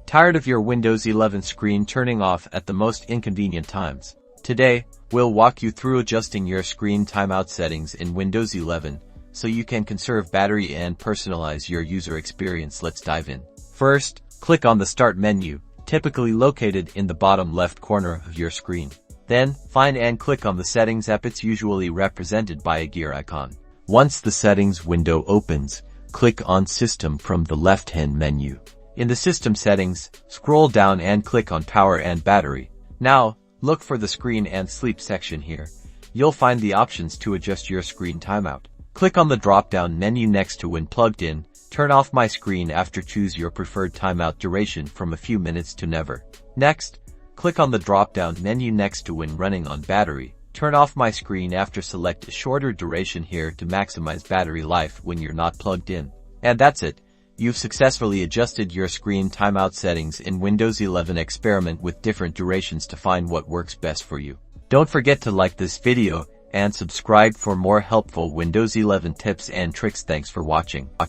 Tired of your Windows 11 screen turning off at the most inconvenient times? Today, we'll walk you through adjusting your screen timeout settings in Windows 11 so you can conserve battery and personalize your user experience. Let's dive in. First, click on the Start menu, typically located in the bottom left corner of your screen. Then, find and click on the Settings app. It's usually represented by a gear icon. Once the Settings window opens, click on System from the left-hand menu. In the System settings, scroll down and click on Power and Battery. Now, look for the Screen and Sleep section here. You'll find the options to adjust your screen timeout. Click on the drop-down menu next to When Plugged In. Turn off My Screen after. Choose your preferred timeout duration from a few minutes to never. Next, click on the drop-down menu next to When Running on Battery. Turn off My Screen after. Select a shorter duration here to maximize battery life when you're not plugged in. And that's it. You've successfully adjusted your screen timeout settings in Windows 11. Experiment with different durations to find what works best for you. Don't forget to like this video and subscribe for more helpful Windows 11 tips and tricks. Thanks for watching.